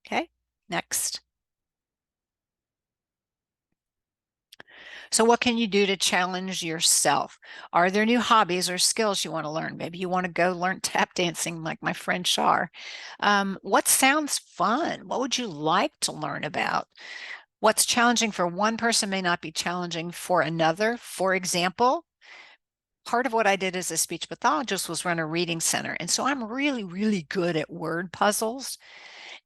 Okay, next. So what can you do to challenge yourself? Are there new hobbies or skills you want to learn? Maybe you want to go learn tap dancing like my friend Shar. What sounds fun? What would you like to learn about? What's challenging for one person may not be challenging for another. For example, part of what I did as a speech pathologist was run a reading center. And so I'm really, really good at word puzzles.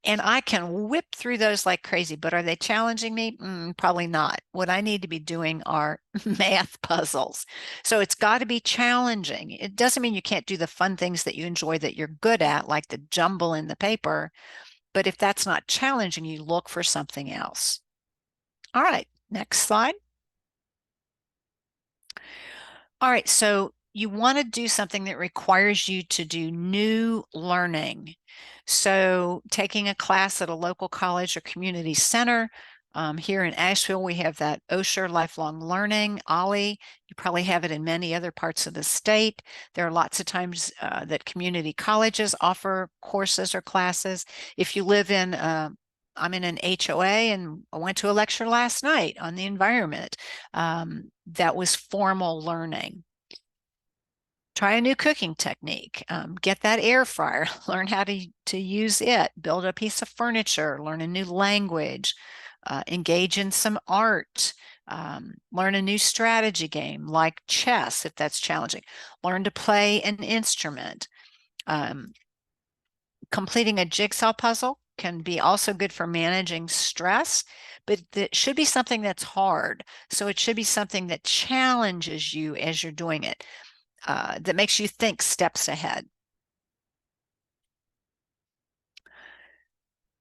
And I can whip through those like crazy, but are they challenging me? Probably not. What I need to be doing are math puzzles. So it's got to be challenging. It doesn't mean you can't do the fun things that you enjoy that you're good at, like the jumble in the paper. But if that's not challenging, you look for something else. All right, next slide. All right, so you want to do something that requires you to do new learning. So taking a class at a local college or community center. Here in Asheville, we have that Osher Lifelong Learning, OLLI. You probably have it in many other parts of the state. There are lots of times that community colleges offer courses or classes. If you live in I'm in an HOA and I went to a lecture last night on the environment. That was formal learning. Try a new cooking technique. Get that air fryer, learn how to use it, build a piece of furniture, learn a new language, engage in some art, learn a new strategy game like chess if that's challenging, learn to play an instrument. Completing a jigsaw puzzle can be also good for managing stress, but it should be something that's hard. So it should be something that challenges you as you're doing it, that makes you think steps ahead.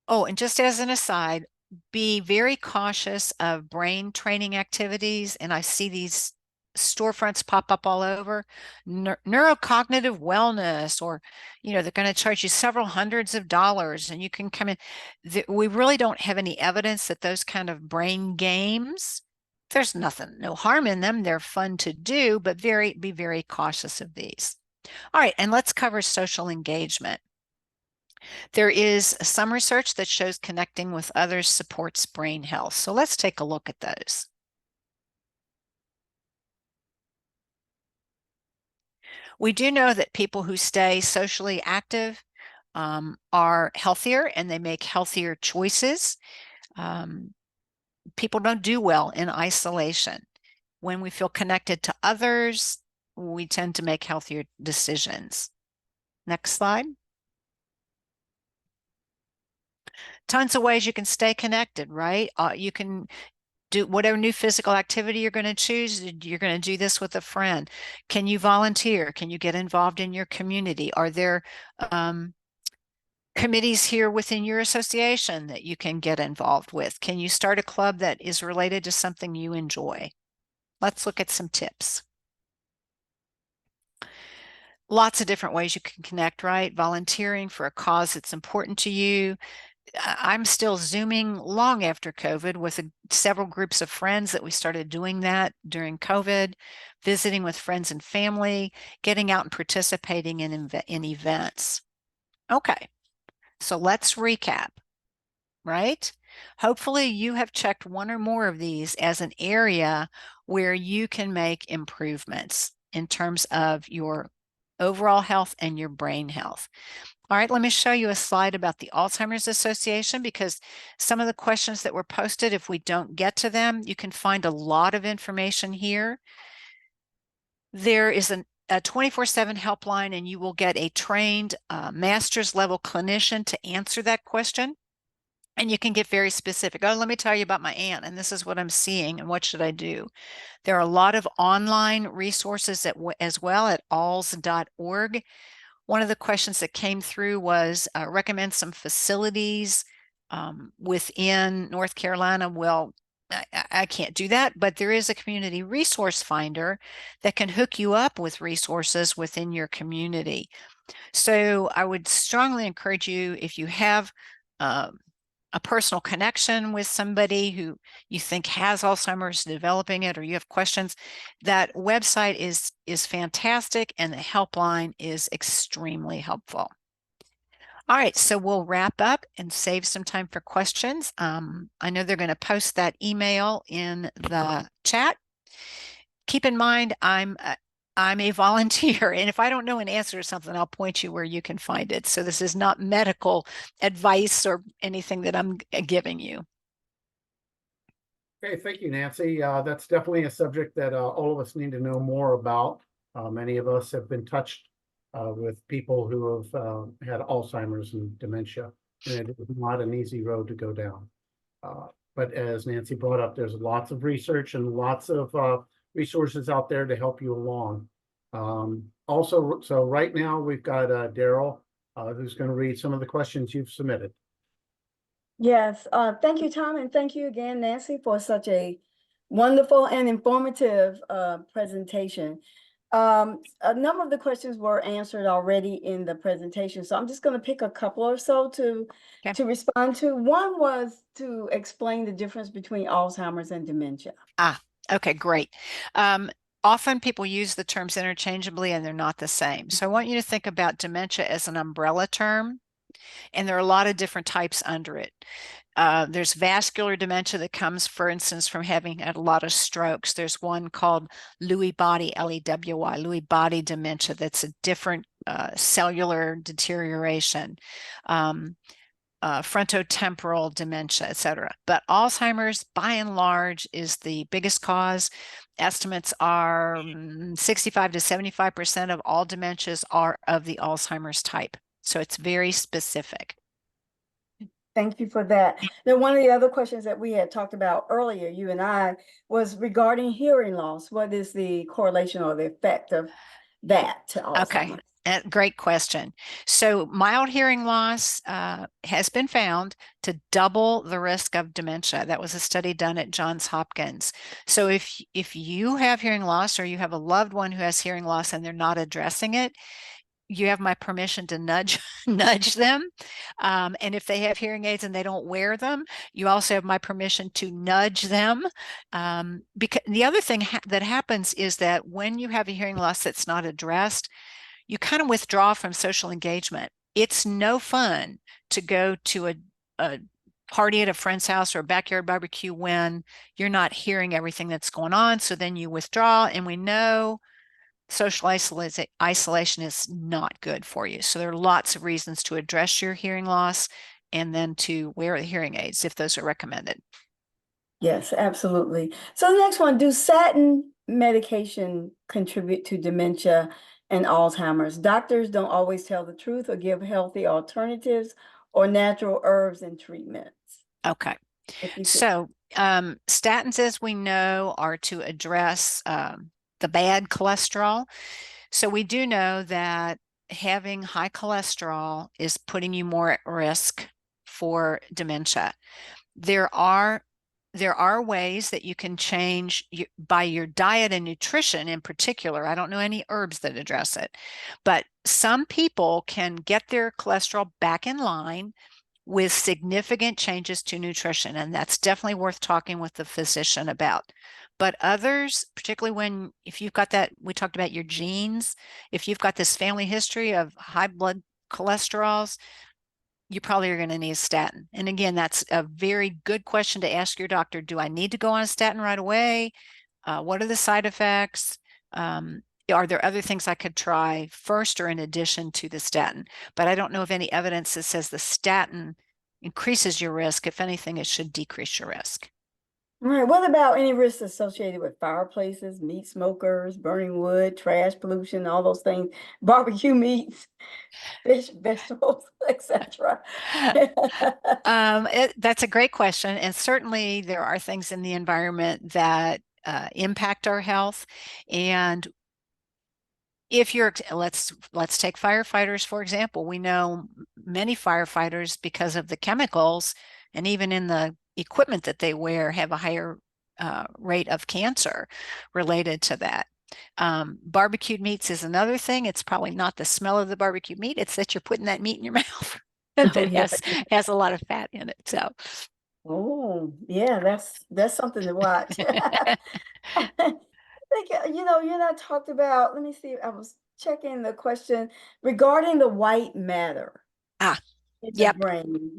Oh, and just as an aside, be very cautious of brain training activities. And I see these storefronts pop up all over, neurocognitive wellness, or, they're going to charge you several hundreds of dollars and you can come in. We really don't have any evidence that those kind of brain games, there's no harm in them. They're fun to do, but be very cautious of these. All right, and let's cover social engagement. There is some research that shows connecting with others supports brain health. So let's take a look at those. We do know that people who stay socially active are healthier and they make healthier choices. People don't do well in isolation. When we feel connected to others, we tend to make healthier decisions. Next slide. Tons of ways you can stay connected, right? You can do whatever new physical activity you're going to choose. You're going to do this with a friend. Can you volunteer? Can you get involved in your community? Are there committees here within your association that you can get involved with? Can you start a club that is related to something you enjoy? Let's look at some tips. Lots of different ways you can connect, right? Volunteering for a cause that's important to you. I'm still Zooming long after COVID with several groups of friends that we started doing that during COVID, visiting with friends and family, getting out and participating in events. Okay, so let's recap, right? Hopefully you have checked one or more of these as an area where you can make improvements in terms of your overall health and your brain health. All right, let me show you a slide about the Alzheimer's Association, because some of the questions that were posted, if we don't get to them, you can find a lot of information here. There is a 24/7 helpline, and you will get a trained master's level clinician to answer that question. And you can get very specific. Oh, let me tell you about my aunt, and this is what I'm seeing, and what should I do? There are a lot of online resources as well at alz.org. One of the questions that came through was recommend some facilities within North Carolina. Well, I can't do that, but there is a community resource finder that can hook you up with resources within your community. So I would strongly encourage you, if you have a personal connection with somebody who you think has Alzheimer's, developing it, or you have questions, that website is fantastic, and the helpline is extremely helpful. All right, so we'll wrap up and save some time for questions. I know they're going to post that email in the chat. Keep in mind, I'm a volunteer, and if I don't know an answer to something, I'll point you where you can find it. So this is not medical advice or anything that I'm giving you. Okay, thank you, Nancy. That's definitely a subject that all of us need to know more about. Many of us have been touched with people who have had Alzheimer's and dementia, and it is not an easy road to go down. But as Nancy brought up, there's lots of research and lots of resources out there to help you along. Also, so right now we've got Daryl, who's going to read some of the questions you've submitted. Yes, thank you, Tom, and thank you again, Nancy, for such a wonderful and informative presentation. A number of the questions were answered already in the presentation, so I'm just going to pick a couple or so to respond to. One was to explain the difference between Alzheimer's and dementia. Okay, great. Often people use the terms interchangeably, and they're not the same. So I want you to think about dementia as an umbrella term, and there are a lot of different types under it. There's vascular dementia that comes, for instance, from having had a lot of strokes. There's one called Lewy body, L-E-W-Y, Lewy body dementia, that's a different cellular deterioration. Frontotemporal dementia, etc. But Alzheimer's, by and large, is the biggest cause. Estimates are 65 to 75% of all dementias are of the Alzheimer's type. So it's very specific. Thank you for that. Then one of the other questions that we had talked about earlier, you and I, was regarding hearing loss. What is the correlation or the effect of that to Alzheimer's? Okay. Great question. So mild hearing loss has been found to double the risk of dementia. That was a study done at Johns Hopkins. So if you have hearing loss, or you have a loved one who has hearing loss and they're not addressing it, you have my permission to nudge them. And if they have hearing aids and they don't wear them, you also have my permission to nudge them. Because the other thing that happens is that when you have a hearing loss that's not addressed, you kind of withdraw from social engagement. It's no fun to go to a party at a friend's house or a backyard barbecue when you're not hearing everything that's going on. So then you withdraw, and we know social isolation is not good for you. So there are lots of reasons to address your hearing loss and then to wear the hearing aids if those are recommended. Yes, absolutely. So the next one, do statin medication contribute to dementia and Alzheimer's? Doctors don't always tell the truth or give healthy alternatives or natural herbs and treatments. Okay. If you could. So statins, as we know, are to address the bad cholesterol. So we do know that having high cholesterol is putting you more at risk for dementia. There are ways that you can change by your diet and nutrition in particular. I don't know any herbs that address it, but some people can get their cholesterol back in line with significant changes to nutrition, and that's definitely worth talking with the physician about. But others, particularly if you've got that, we talked about your genes, if you've got this family history of high blood cholesterols, you probably are going to need a statin. And again, that's a very good question to ask your doctor. Do I need to go on a statin right away? What are the side effects? Are there other things I could try first or in addition to the statin? But I don't know of any evidence that says the statin increases your risk. If anything, it should decrease your risk. All right. What about any risks associated with fireplaces, meat smokers, burning wood, trash pollution, all those things, barbecue meats, fish, vegetables, etc.? That's a great question. And certainly there are things in the environment that impact our health. And if you're, let's take firefighters, for example. We know many firefighters, because of the chemicals and even in the equipment that they wear, have a higher rate of cancer related to that. Barbecued meats is another thing. It's probably not the smell of the barbecued meat. It's that you're putting that meat in your mouth that has a lot of fat in it. So, oh yeah, that's something to watch. You're not talked about. Let me see. I was checking the question regarding the white matter in the yep. brain.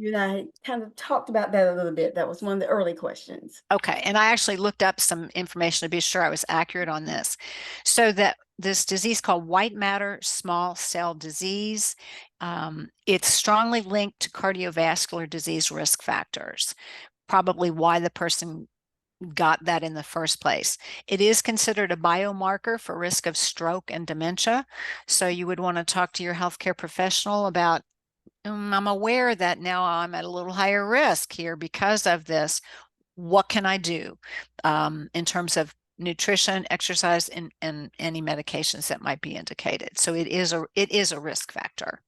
Kind of talked about that a little bit. That was one of the early questions. Okay. And I actually looked up some information to be sure I was accurate on this. So that this disease called white matter small cell disease, it's strongly linked to cardiovascular disease risk factors, probably why the person got that in the first place. It is considered a biomarker for risk of stroke and dementia. So you would want to talk to your healthcare professional about, I'm aware that now I'm at a little higher risk here because of this. What can I do in terms of nutrition, exercise, and any medications that might be indicated? So it is a risk factor.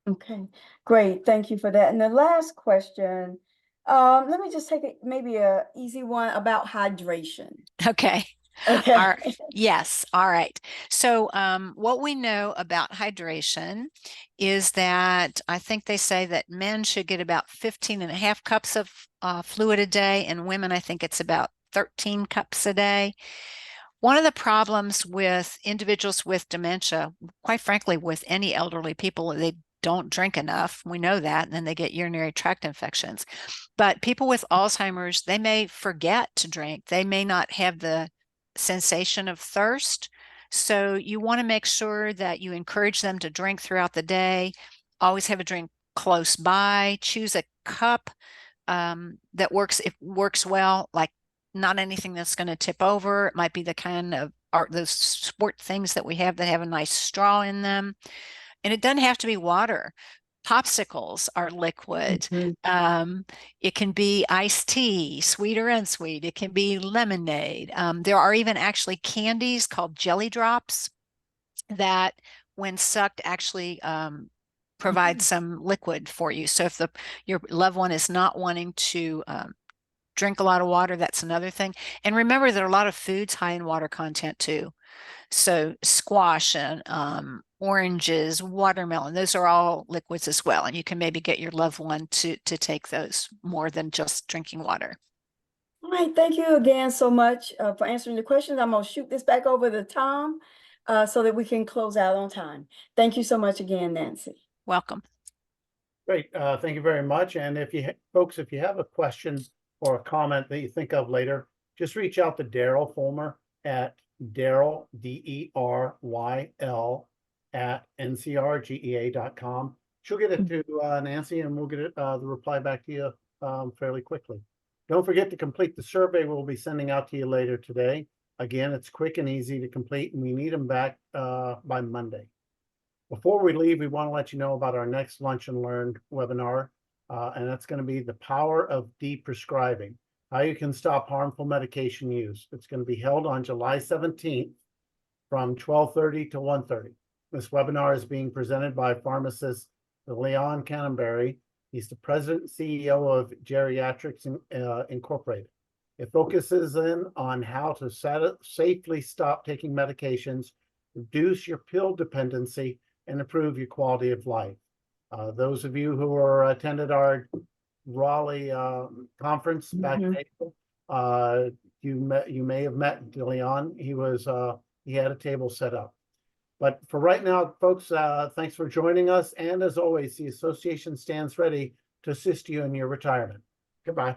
Okay, great. Thank you for that. And the last question, let me just take maybe a easy one about hydration. Okay. Okay. All right. Yes. All right. So what we know about hydration is that I think they say that men should get about 15.5 cups of fluid a day, and women, I think it's about 13 cups a day. One of the problems with individuals with dementia, quite frankly, with any elderly people, they don't drink enough. We know that, and then they get urinary tract infections. But people with Alzheimer's, they may forget to drink. They may not have the sensation of thirst. So you want to make sure that you encourage them to drink throughout the day. Always have a drink close by. Choose a cup that works well, like not anything that's going to tip over. It might be the kind of those sport things that we have that have a nice straw in them. And it doesn't have to be water. Popsicles are liquid. It can be iced tea, sweet or unsweet. It can be lemonade. There are even actually candies called jelly drops that, when sucked, actually provide some liquid for you. So if your loved one is not wanting to drink a lot of water, that's another thing. And remember, there are a lot of foods high in water content too. So squash and oranges, watermelon, those are all liquids as well. And you can maybe get your loved one to take those more than just drinking water. All right. Thank you again so much for answering the questions. I'm going to shoot this back over to Tom so that we can close out on time. Thank you so much again, Nancy. Welcome. Great. Thank you very much. And if you have a question or a comment that you think of later, just reach out to Daryl Fulmer at Daryl, DERYL, at NCRGEA.com. She'll get it to Nancy, and we'll get it, the reply back to you fairly quickly. Don't forget to complete the survey we'll be sending out to you later today. Again, it's quick and easy to complete, and we need them back by Monday. Before we leave, we want to let you know about our next Lunch and Learn webinar, and that's going to be the power of deprescribing, how you can stop harmful medication use. It's going to be held on July 17th from 12:30 to 1:30. This webinar is being presented by pharmacist Leon Canterbury. He's the president and CEO of Geriatrics Incorporated. It focuses in on how to safely stop taking medications, reduce your pill dependency, and improve your quality of life. Those of you who attended our Raleigh conference back in April, you may have met Leon. He had a table set up. But for right now, folks, thanks for joining us. And as always, the association stands ready to assist you in your retirement. Goodbye.